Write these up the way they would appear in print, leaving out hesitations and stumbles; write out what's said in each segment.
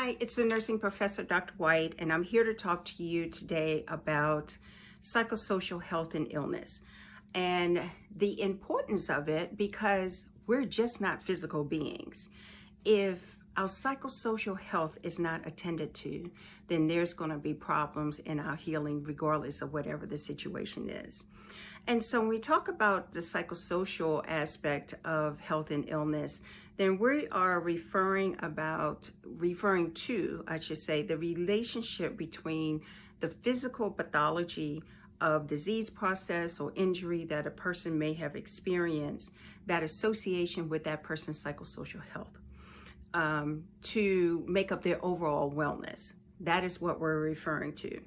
Hi, it's the nursing professor, Dr. White, and I'm here to talk to you today about psychosocial health and illness and the importance of it, because we're just not physical beings. If our psychosocial health is not attended to, then there's going to be problems in our healing regardless of whatever the situation is. And so when we talk about the psychosocial aspect of health and illness, then we are referring to, I should say, the relationship between the physical pathology of disease process or injury that a person may have experienced, that association with that person's psychosocial health, to make up their overall wellness. That is what we're referring to.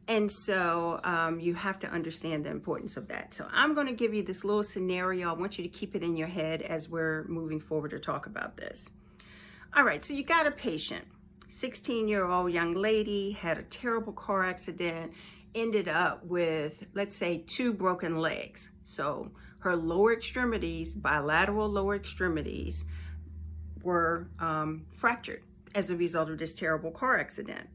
And so you have to understand the importance of that. So I'm going to give you this little scenario. I want you to keep it in your head as we're moving forward to talk about this. All right, so you got a patient, 16-year-old young lady, had a terrible car accident, ended up with, let's say, 2 broken legs. So her lower extremities, bilateral lower extremities, were fractured as a result of this terrible car accident.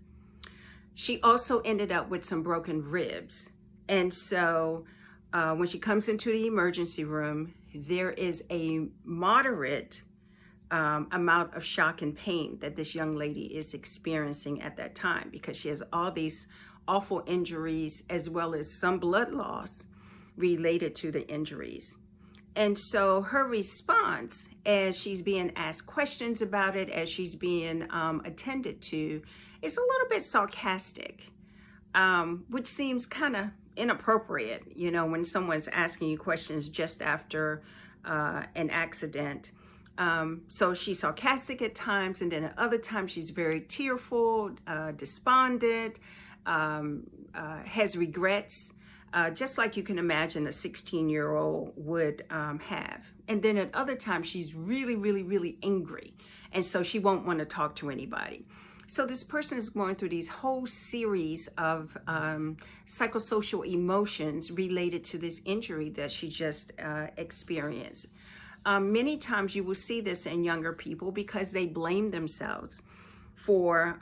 She also ended up with some broken ribs. And so when she comes into the emergency room, there is a moderate amount of shock and pain that this young lady is experiencing at that time, because she has all these awful injuries as well as some blood loss related to the injuries. And so her response, as she's being asked questions about it, as she's being attended to, is a little bit sarcastic, which seems kind of inappropriate, you know, when someone's asking you questions just after an accident. So she's sarcastic at times, and then at other times she's very tearful, despondent, has regrets. Just like you can imagine a 16-year-old would have. And then at other times, she's really, really, really angry. And so she won't want to talk to anybody. So this person is going through these whole series of psychosocial emotions related to this injury that she just experienced. Many times you will see this in younger people because they blame themselves for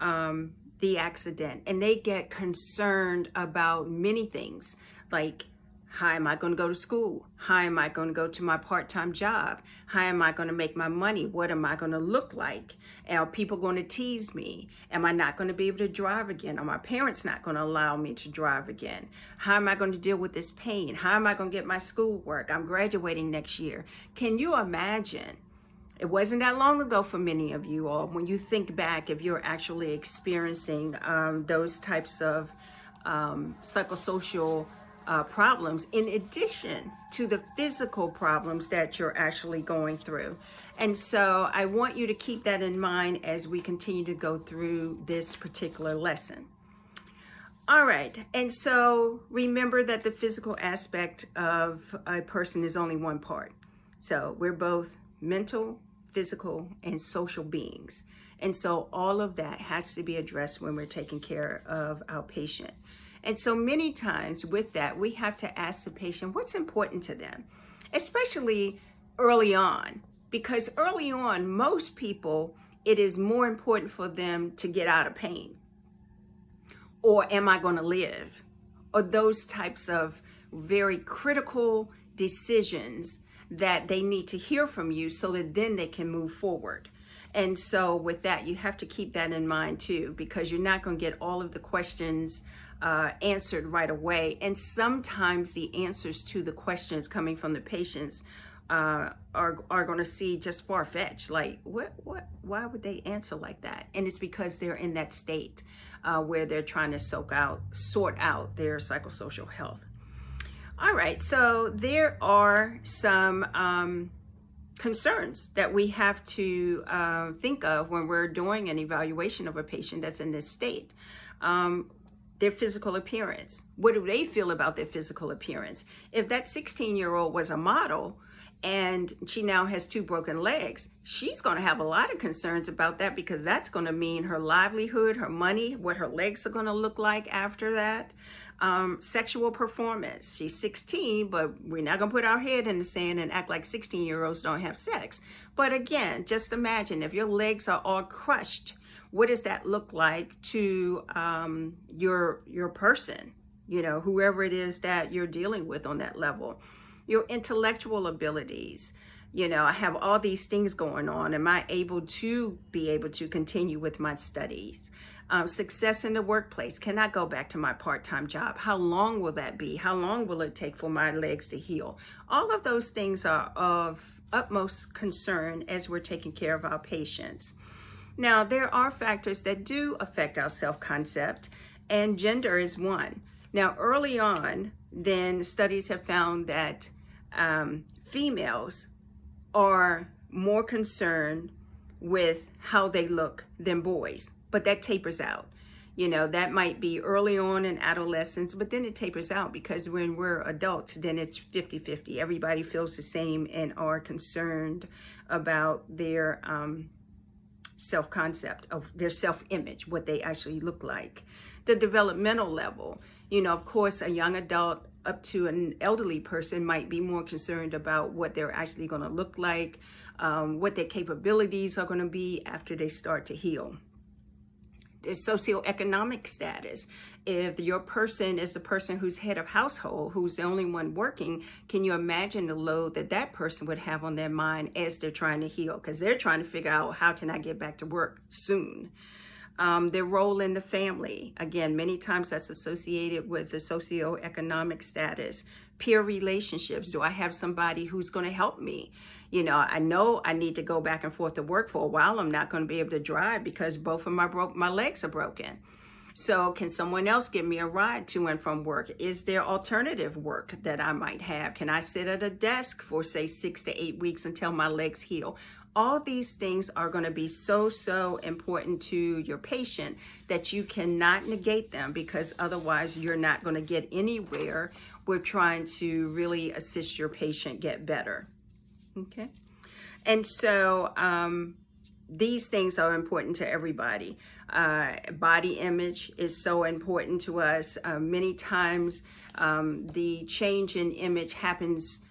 the accident, and they get concerned about many things, like, how am I going to go to school? How am I going to go to my part-time job? How am I going to make my money? What am I going to look like? Are people going to tease me? Am I not going to be able to drive again? Are my parents not going to allow me to drive again? How am I going to deal with this pain? How am I going to get my schoolwork? I'm graduating next year. Can you imagine? It wasn't that long ago for many of you all, when you think back, if you're actually experiencing those types of psychosocial problems, in addition to the physical problems that you're actually going through. And so I want you to keep that in mind as we continue to go through this particular lesson. All right, and so remember that the physical aspect of a person is only one part. So we're both mental, physical, and social beings. And so all of that has to be addressed when we're taking care of our patient. And so many times with that, we have to ask the patient what's important to them, especially early on, because early on, most people, it is more important for them to get out of pain, or am I going to live, or those types of very critical decisions that they need to hear from you so that then they can move forward. And so with that, you have to keep that in mind too, because you're not going to get all of the questions answered right away. And sometimes the answers to the questions coming from the patients are going to seem just far-fetched. Like, why would they answer like that? And it's because they're in that state where they're trying to sort out their psychosocial health. All right, so there are some concerns that we have to think of when we're doing an evaluation of a patient that's in this state. Their physical appearance. What do they feel about their physical appearance? If that 16-year-old was a model and she now has 2 broken legs, she's going to have a lot of concerns about that, because that's going to mean her livelihood, her money, what her legs are going to look like after that. Sexual performance. She's 16, but we're not going to put our head in the sand and act like 16-year-olds don't have sex. But again, just imagine if your legs are all crushed What does that look like to your person, whoever it is that you're dealing with on that level? Your intellectual abilities. I have all these things going on. Am I able to continue with my studies? Success in the workplace. Can I go back to my part-time job? How long will that be? How long will it take for my legs to heal? All of those things are of utmost concern as we're taking care of our patients. Now, there are factors that do affect our self-concept, and gender is one. Now, early on, then studies have found that females are more concerned with how they look than boys, but that tapers out. That might be early on in adolescence, but then it tapers out because when we're adults, then it's 50-50. Everybody feels the same and are concerned about their self-concept, of their self-image, what they actually look like. The developmental level, of course, a young adult up to an elderly person might be more concerned about what they're actually going to look like, what their capabilities are going to be after they start to heal. The socioeconomic status. If your person is the person who's head of household, who's the only one working, can you imagine the load that that person would have on their mind as they're trying to heal? Because they're trying to figure out, how can I get back to work soon? Their role in the family. Again, many times that's associated with the socioeconomic status. Peer relationships. Do I have somebody who's going to help me? I know I need to go back and forth to work for a while. I'm not going to be able to drive because both of my legs are broken. So can someone else give me a ride to and from work? Is there alternative work that I might have? Can I sit at a desk for, say, 6 to 8 weeks until my legs heal? All these things are going to be so important to your patient that you cannot negate them, because otherwise you're not going to get anywhere. We're trying to really assist your patient get better. Okay. And so these things are important to everybody. Body image is so important to us. Many times the change in image happens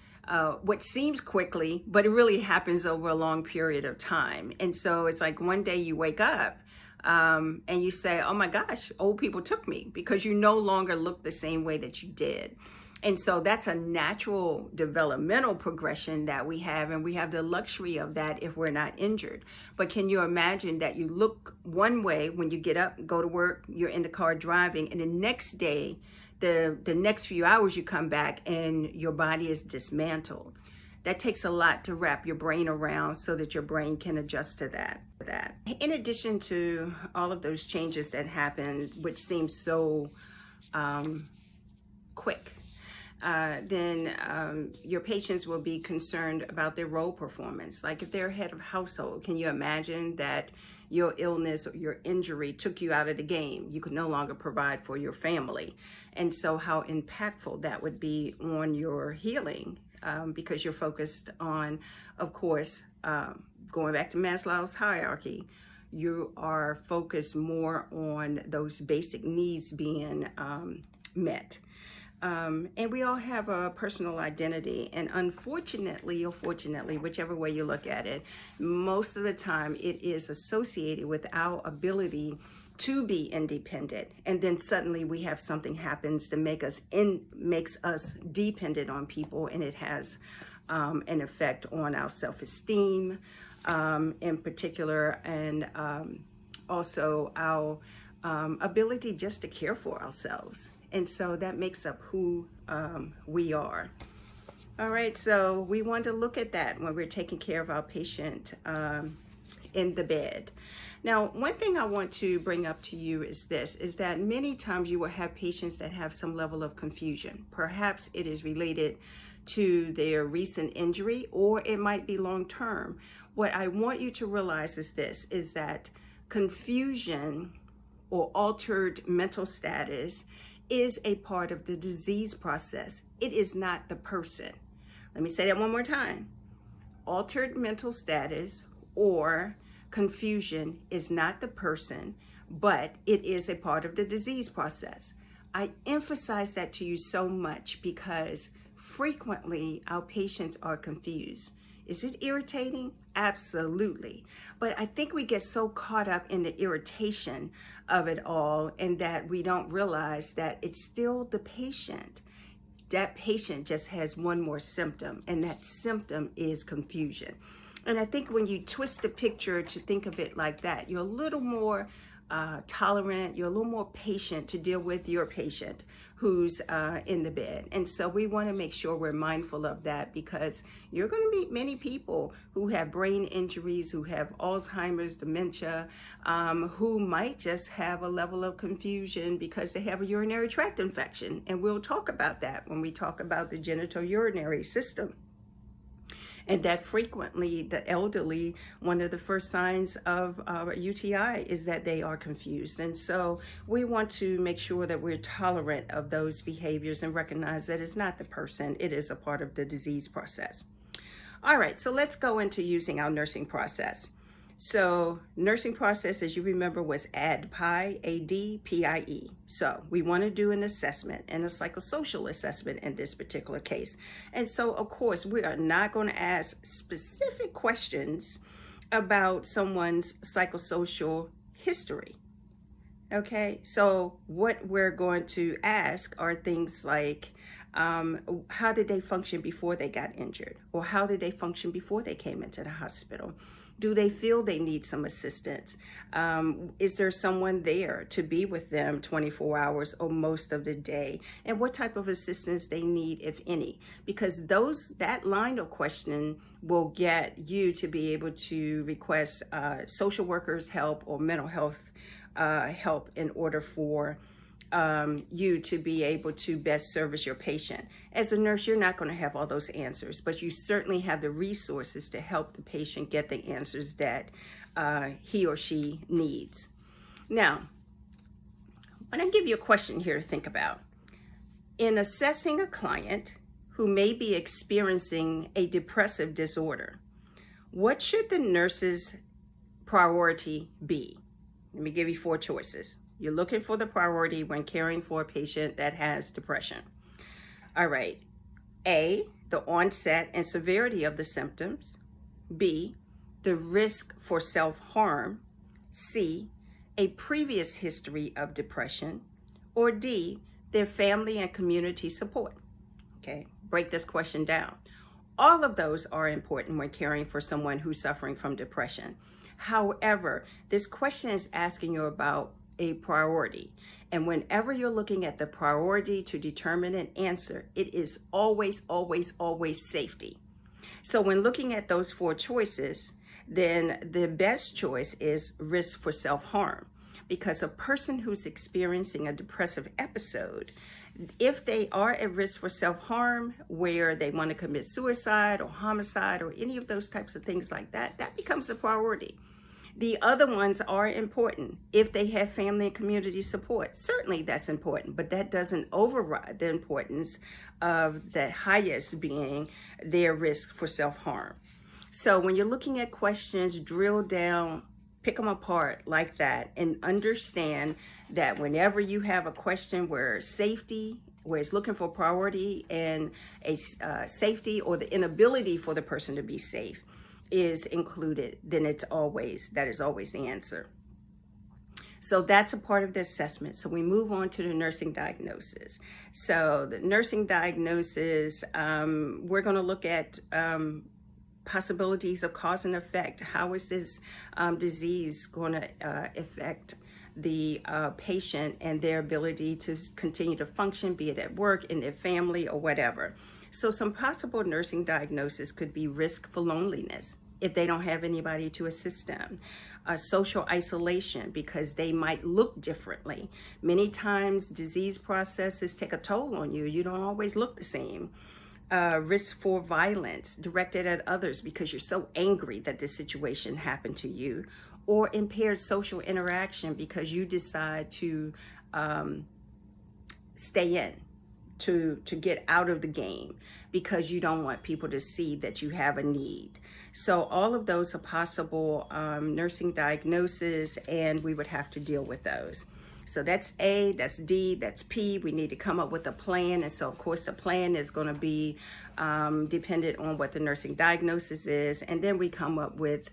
what seems quickly, but it really happens over a long period of time. And so it's like one day you wake up and you say, oh my gosh, old people took me, because you no longer look the same way that you did. And so that's a natural developmental progression that we have, and we have the luxury of that if we're not injured. But can you imagine that you look one way when you get up, go to work, you're in the car driving, and the next day, the next few hours you come back and your body is dismantled? That takes a lot to wrap your brain around so that your brain can adjust to that. In addition to all of those changes that happen, which seem so quick, then your patients will be concerned about their role performance. Like if they're head of household, can you imagine that your illness or your injury took you out of the game? You could no longer provide for your family. And so how impactful that would be on your healing, because you're focused on, of course, going back to Maslow's hierarchy, you are focused more on those basic needs being met. And we all have a personal identity, and unfortunately or fortunately, whichever way you look at it, most of the time it is associated with our ability to be independent. And then suddenly we have something happens to makes us dependent on people, and it has an effect on our self-esteem in particular, and also our ability just to care for ourselves. And so that makes up who we are. All right, so we want to look at that when we're taking care of our patient in the bed. Now, one thing I want to bring up to you is this, is that many times you will have patients that have some level of confusion. Perhaps it is related to their recent injury, or it might be long-term. What I want you to realize is this, is that confusion or altered mental status is a part of the disease process. It is not the person. Let me say that one more time. Altered mental status or confusion is not the person, but it is a part of the disease process. I emphasize that to you so much because frequently our patients are confused. Is it irritating? Absolutely. But I think we get so caught up in the irritation of it all and that we don't realize that it's still the patient. That patient just has one more symptom, and that symptom is confusion. And I think when you twist the picture to think of it like that, you're a little more tolerant, you're a little more patient to deal with your patient who's in the bed. And so we want to make sure we're mindful of that, because you're going to meet many people who have brain injuries, who have Alzheimer's, dementia, who might just have a level of confusion because they have a urinary tract infection. And we'll talk about that when we talk about the genitourinary system. And that frequently, the elderly, one of the first signs of UTI is that they are confused. And so we want to make sure that we're tolerant of those behaviors and recognize that it's not the person, it is a part of the disease process. All right, so let's go into using our nursing process. So nursing process, as you remember, was ADPIE, A-D-P-I-E. So we want to do an assessment and a psychosocial assessment in this particular case. And so, of course, we are not going to ask specific questions about someone's psychosocial history. Okay, so what we're going to ask are things like, how did they function before they got injured? Or how did they function before they came into the hospital? Do they feel they need some assistance? Is there someone there to be with them 24 hours or most of the day? And what type of assistance they need, if any? Because that line of questioning will get you to be able to request social workers' help or mental health help in order for you to be able to best service your patient. As a nurse, you're not going to have all those answers, but you certainly have the resources to help the patient get the answers that he or she needs. Now, I'm going to give you a question here to think about. In assessing a client who may be experiencing a depressive disorder, what should the nurse's priority be? Let me give you 4 choices. You're looking for the priority when caring for a patient that has depression. All right. A, the onset and severity of the symptoms. B, the risk for self-harm. C, a previous history of depression. Or D, their family and community support. Okay, break this question down. All of those are important when caring for someone who's suffering from depression. However, this question is asking you about a priority. And whenever you're looking at the priority to determine an answer, it is always, always, always safety. So when looking at those 4 choices, then the best choice is risk for self-harm. Because a person who's experiencing a depressive episode, if they are at risk for self-harm, where they want to commit suicide or homicide or any of those types of things like that, that becomes a priority. The other ones are important. If they have family and community support, certainly that's important, but that doesn't override the importance of the highest being their risk for self-harm. So when you're looking at questions, drill down, pick them apart like that, and understand that whenever you have a question where safety, where it's looking for priority and a safety or the inability for the person to be safe is included, then that is always the answer. So that's a part of the assessment. So we move on to the nursing diagnosis. So the nursing diagnosis, we're going to look at possibilities of cause and effect. How is this disease going to affect the patient and their ability to continue to function, be it at work, in their family, or whatever. So some possible nursing diagnosis could be risk for loneliness if they don't have anybody to assist them. Social isolation because they might look differently. Many times disease processes take a toll on you. You don't always look the same. Risk for violence directed at others because you're so angry that this situation happened to you. Or impaired social interaction because you decide to stay in, to get out of the game because you don't want people to see that you have a need. So all of those are possible nursing diagnoses, and we would have to deal with those. So that's A, that's D, that's P. We need to come up with a plan. And so, of course, the plan is going to be dependent on what the nursing diagnosis is. And then we come up with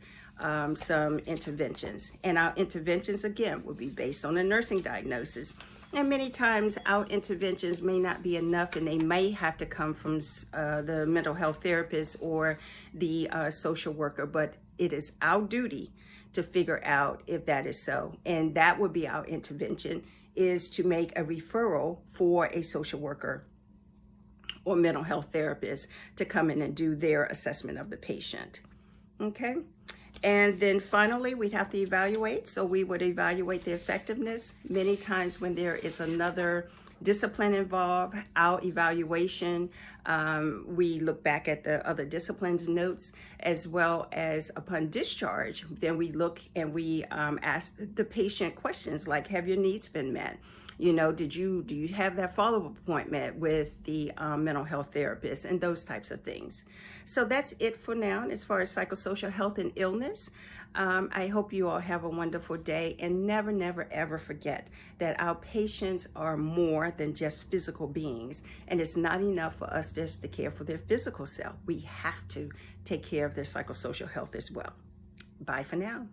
some interventions. And our interventions, again, will be based on a nursing diagnosis. And many times our interventions may not be enough, and they may have to come from the mental health therapist or the social worker, but it is our duty to figure out if that is so. And that would be our intervention, is to make a referral for a social worker or mental health therapist to come in and do their assessment of the patient. Okay? And then finally, we'd have to evaluate. So we would evaluate the effectiveness. Many times when there is another discipline involved, our evaluation, we look back at the other discipline's notes, as well as upon discharge. Then we look and we ask the patient questions like, have your needs been met? You know, do you have that follow-up appointment with the mental health therapist, and those types of things. So that's it for now as far as psychosocial health and illness. I hope you all have a wonderful day, and never, never, ever forget that our patients are more than just physical beings, and it's not enough for us just to care for their physical self. We have to take care of their psychosocial health as well. Bye for now.